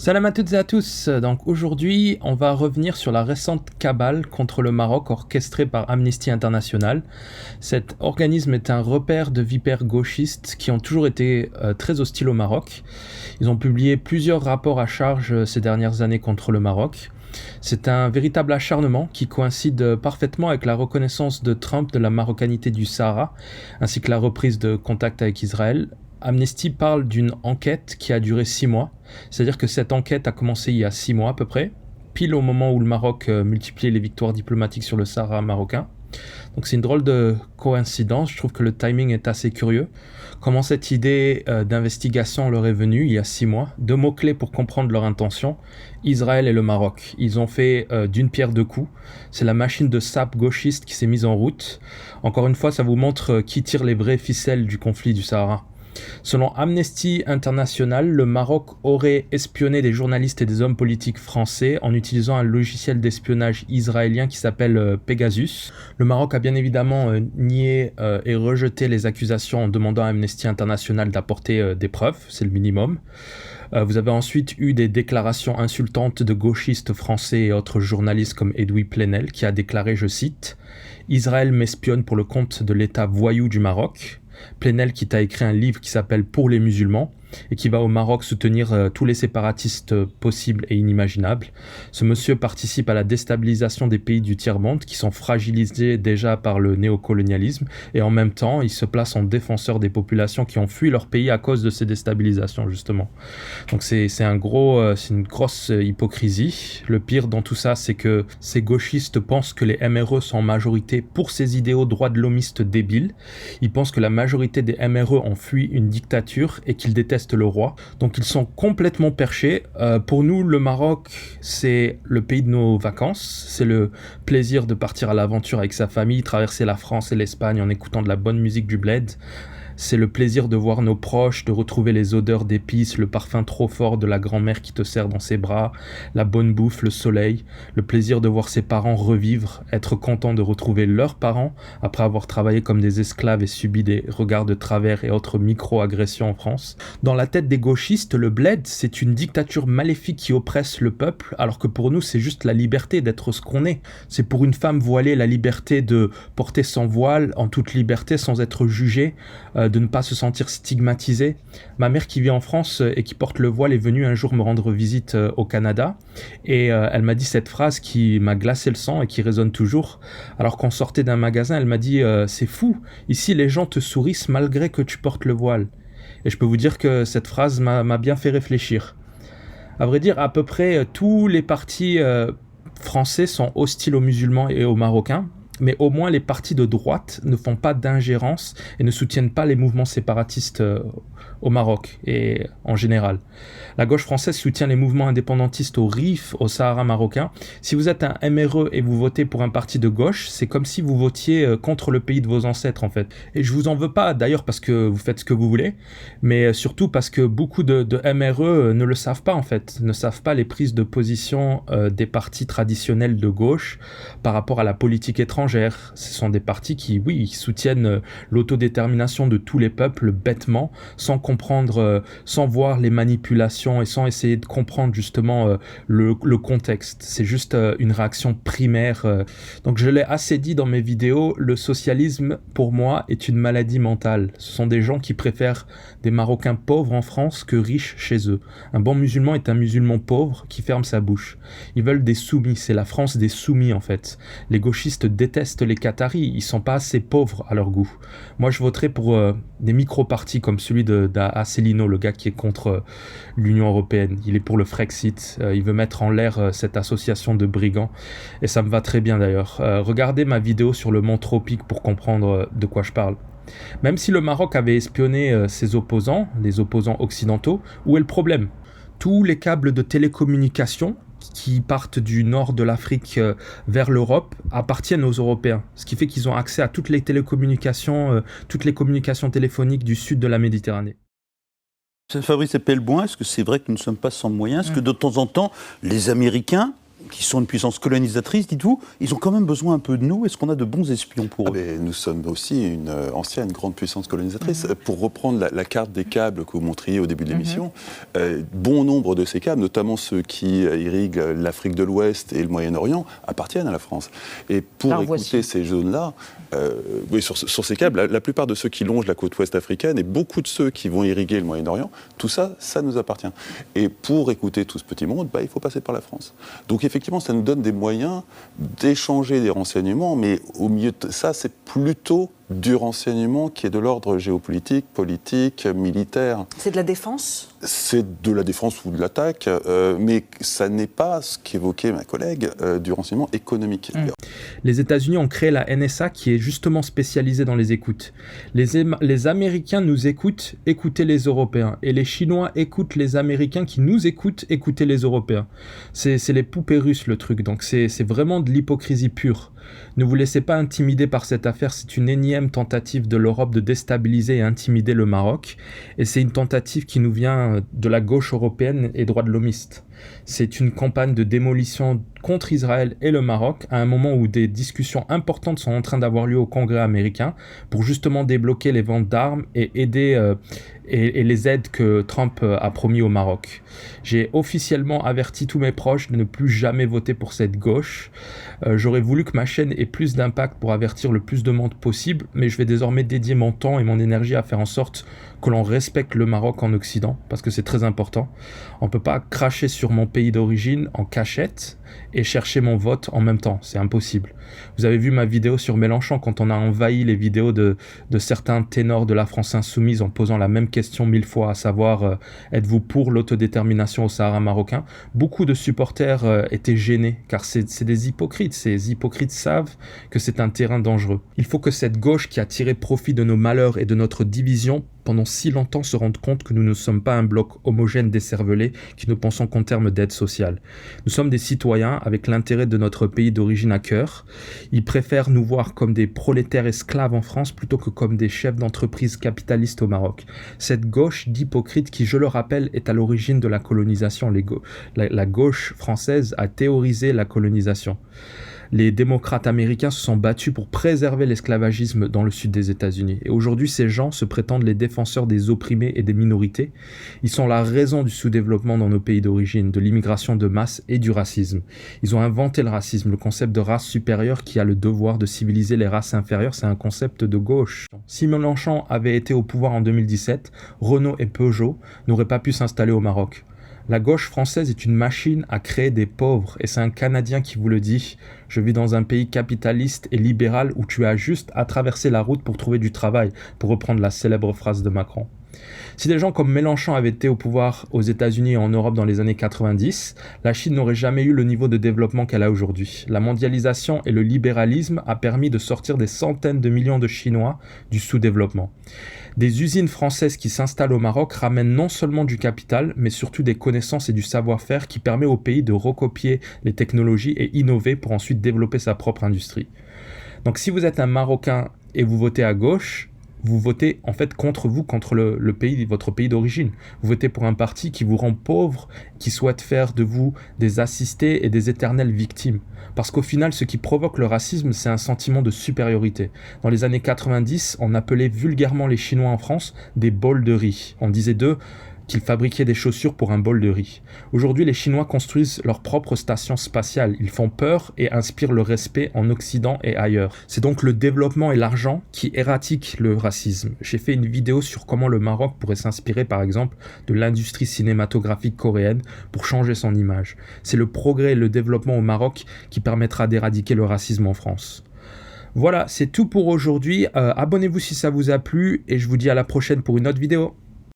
Salam à toutes et à tous. Donc aujourd'hui, on va revenir sur la récente cabale contre le Maroc orchestrée par Amnesty International. Cet organisme est un repère de vipères gauchistes qui ont toujours été très hostiles au Maroc. Ils ont publié plusieurs rapports à charge ces dernières années contre le Maroc. C'est un véritable acharnement qui coïncide parfaitement avec la reconnaissance de Trump de la marocanité du Sahara, ainsi que la reprise de contact avec Israël. Amnesty parle d'une enquête qui a duré 6 mois, c'est-à-dire que cette enquête a commencé il y a 6 mois à peu près, pile au moment où le Maroc multipliait les victoires diplomatiques sur le Sahara marocain. Donc c'est une drôle de coïncidence, je trouve que le timing est assez curieux. Comment cette idée d'investigation leur est venue il y a 6 mois? 2 mots-clés pour comprendre leur intention, Israël et le Maroc. Ils ont fait d'une pierre deux coups, c'est la machine de sape gauchiste qui s'est mise en route. Encore une fois, ça vous montre qui tire les vraies ficelles du conflit du Sahara. Selon Amnesty International, le Maroc aurait espionné des journalistes et des hommes politiques français en utilisant un logiciel d'espionnage israélien qui s'appelle Pegasus. Le Maroc a bien évidemment nié et rejeté les accusations en demandant à Amnesty International d'apporter des preuves, c'est le minimum. Vous avez ensuite eu des déclarations insultantes de gauchistes français et autres journalistes comme Edoui Plenel qui a déclaré, je cite, « Israël m'espionne pour le compte de l'État voyou du Maroc ». Plenel qui t'a écrit un livre qui s'appelle Pour les musulmans et qui va au Maroc soutenir tous les séparatistes possibles et inimaginables. Ce monsieur participe à la déstabilisation des pays du tiers-monde qui sont fragilisés déjà par le néocolonialisme et en même temps il se place en défenseur des populations qui ont fui leur pays à cause de ces déstabilisations justement. Donc c'est une grosse hypocrisie. Le pire dans tout ça, c'est que ces gauchistes pensent que les MRE sont en majorité pour ces idéaux droits de l'homiste débiles. Ils pensent que la majorité des MRE ont fui une dictature et qu'ils détestent le roi. Donc ils sont complètement perchés. Pour nous, le Maroc, c'est le pays de nos vacances. C'est le plaisir de partir à l'aventure avec sa famille, traverser la France et l'Espagne en écoutant de la bonne musique du bled. C'est le plaisir de voir nos proches, de retrouver les odeurs d'épices, le parfum trop fort de la grand-mère qui te serre dans ses bras, la bonne bouffe, le soleil, le plaisir de voir ses parents revivre, être content de retrouver leurs parents après avoir travaillé comme des esclaves et subi des regards de travers et autres micro-agressions en France. Dans la tête des gauchistes, le bled, c'est une dictature maléfique qui oppresse le peuple, alors que pour nous, c'est juste la liberté d'être ce qu'on est. C'est pour une femme voilée la liberté de porter son voile en toute liberté sans être jugée, de ne pas se sentir stigmatisé. Ma mère qui vit en France et qui porte le voile est venue un jour me rendre visite au Canada et elle m'a dit cette phrase qui m'a glacé le sang et qui résonne toujours. Alors qu'on sortait d'un magasin, elle m'a dit c'est fou, ici les gens te sourissent malgré que tu portes le voile. Et je peux vous dire que cette phrase m'a bien fait réfléchir. À vrai dire, à peu près tous les partis français sont hostiles aux musulmans et aux Marocains. Mais au moins les partis de droite ne font pas d'ingérence et ne soutiennent pas les mouvements séparatistes au Maroc et en général. La gauche française soutient les mouvements indépendantistes au Rif, au Sahara marocain. Si vous êtes un MRE et vous votez pour un parti de gauche, c'est comme si vous votiez contre le pays de vos ancêtres en fait. Et je vous en veux pas d'ailleurs parce que vous faites ce que vous voulez, mais surtout parce que beaucoup de MRE ne le savent pas en fait, ne savent pas les prises de position des partis traditionnels de gauche par rapport à la politique étrangère. Ce sont des partis qui, oui, ils soutiennent l'autodétermination de tous les peuples bêtement, sans comprendre, sans voir les manipulations et sans essayer de comprendre justement le contexte. C'est juste une réaction primaire. Donc je l'ai assez dit dans mes vidéos, le socialisme pour moi est une maladie mentale. Ce sont des gens qui préfèrent des Marocains pauvres en France que riches chez eux. Un bon musulman est un musulman pauvre qui ferme sa bouche. Ils veulent des soumis, c'est la France des soumis en fait. Les gauchistes détestent les Qataris, ils sont pas assez pauvres à leur goût. Moi je voterai pour des micro-partis comme celui d'Asselineau, le gars qui est contre l'Union Européenne. Il est pour le Frexit, il veut mettre en l'air cette association de brigands et ça me va très bien d'ailleurs. Regardez ma vidéo sur le mont Tropique pour comprendre de quoi je parle. Même si le Maroc avait espionné ses opposants, les opposants occidentaux, où est le problème? Tous les câbles de télécommunication qui partent du nord de l'Afrique vers l'Europe appartiennent aux Européens. Ce qui fait qu'ils ont accès à toutes les télécommunications, toutes les communications téléphoniques du sud de la Méditerranée. Fabrice Epelboin, est-ce que c'est vrai que nous ne sommes pas sans moyens? Est-ce que de temps en temps, les Américains qui sont une puissance colonisatrice, dites-vous, ils ont quand même besoin un peu de nous. Est-ce qu'on a de bons espions pour eux ? Mais nous sommes aussi une ancienne grande puissance colonisatrice. Pour reprendre la carte des câbles que vous montriez au début de l'émission, bon nombre de ces câbles, notamment ceux qui irriguent l'Afrique de l'Ouest et le Moyen-Orient, appartiennent à la France. Et pour écouter ces zones-là, oui, sur ces câbles, la plupart de ceux qui longent la côte ouest africaine et beaucoup de ceux qui vont irriguer le Moyen-Orient, tout ça, ça nous appartient. Et pour écouter tout ce petit monde, il faut passer par la France. Donc effectivement, ça nous donne des moyens d'échanger des renseignements, mais au milieu de ça, c'est plutôt du renseignement qui est de l'ordre géopolitique, politique, militaire. C'est de la défense ? C'est de la défense ou de l'attaque, mais ça n'est pas ce qu'évoquait ma collègue, du renseignement économique. Les États-Unis ont créé la NSA qui est justement spécialisée dans les écoutes. Les Américains nous écoutent, écoutez les Européens. Et les Chinois écoutent les Américains qui nous écoutent, écoutez les Européens. C'est les poupées russes le truc, donc c'est vraiment de l'hypocrisie pure. Ne vous laissez pas intimider par cette affaire, c'est une énième tentative de l'Europe de déstabiliser et intimider le Maroc. Et c'est une tentative qui nous vient de la gauche européenne et droits de l'homiste. C'est une campagne de démolition contre Israël et le Maroc à un moment où des discussions importantes sont en train d'avoir lieu au Congrès américain pour justement débloquer les ventes d'armes et aider et les aides que Trump a promis au Maroc. J'ai officiellement averti tous mes proches de ne plus jamais voter pour cette gauche. J'aurais voulu que ma chaîne ait plus d'impact pour avertir le plus de monde possible, mais je vais désormais dédier mon temps et mon énergie à faire en sorte que l'on respecte le Maroc en Occident, parce que c'est très important. On ne peut pas cracher sur mon pays d'origine en cachette et chercher mon vote en même temps, c'est impossible. Vous avez vu ma vidéo sur Mélenchon quand on a envahi les vidéos de certains ténors de la France insoumise en posant la même question 1000 fois, à savoir êtes-vous pour l'autodétermination au Sahara marocain ? Beaucoup de supporters étaient gênés car c'est des hypocrites. Ces hypocrites savent que c'est un terrain dangereux. Il faut que cette gauche qui a tiré profit de nos malheurs et de notre division pendant si longtemps se rende compte que nous ne sommes pas un bloc homogène décervelé qui ne pensons qu'en termes d'aide sociale. Nous sommes des citoyens avec l'intérêt de notre pays d'origine à cœur. Ils préfèrent nous voir comme des prolétaires esclaves en France plutôt que comme des chefs d'entreprise capitalistes au Maroc. Cette gauche d'hypocrites qui, je le rappelle, est à l'origine de la colonisation. La gauche française a théorisé la colonisation. Les démocrates américains se sont battus pour préserver l'esclavagisme dans le sud des États-Unis. Et aujourd'hui, ces gens se prétendent les défenseurs des opprimés et des minorités. Ils sont la raison du sous-développement dans nos pays d'origine, de l'immigration de masse et du racisme. Ils ont inventé le racisme, le concept de race supérieure qui a le devoir de civiliser les races inférieures. C'est un concept de gauche. Si Mélenchon avait été au pouvoir en 2017, Renault et Peugeot n'auraient pas pu s'installer au Maroc. La gauche française est une machine à créer des pauvres, et c'est un Canadien qui vous le dit. Je vis dans un pays capitaliste et libéral où tu as juste à traverser la route pour trouver du travail, pour reprendre la célèbre phrase de Macron. Si des gens comme Mélenchon avaient été au pouvoir aux États-Unis et en Europe dans les années 90, la Chine n'aurait jamais eu le niveau de développement qu'elle a aujourd'hui. La mondialisation et le libéralisme a permis de sortir des centaines de millions de Chinois du sous-développement. Des usines françaises qui s'installent au Maroc ramènent non seulement du capital, mais surtout des connaissances et du savoir-faire qui permet au pays de recopier les technologies et innover pour ensuite développer sa propre industrie. Donc si vous êtes un Marocain et vous votez à gauche, vous votez en fait contre le pays, votre pays d'origine. Vous votez pour un parti qui vous rend pauvre, qui souhaite faire de vous des assistés et des éternelles victimes. Parce qu'au final, ce qui provoque le racisme, c'est un sentiment de supériorité. Dans les années 90, on appelait vulgairement les Chinois en France des bols de riz. On disait d'eux qu'ils fabriquaient des chaussures pour un bol de riz. Aujourd'hui, les Chinois construisent leur propre station spatiale. Ils font peur et inspirent le respect en Occident et ailleurs. C'est donc le développement et l'argent qui éradiquent le racisme. J'ai fait une vidéo sur comment le Maroc pourrait s'inspirer par exemple de l'industrie cinématographique coréenne pour changer son image. C'est le progrès et le développement au Maroc qui permettra d'éradiquer le racisme en France. Voilà, c'est tout pour aujourd'hui. Abonnez-vous si ça vous a plu et je vous dis à la prochaine pour une autre vidéo.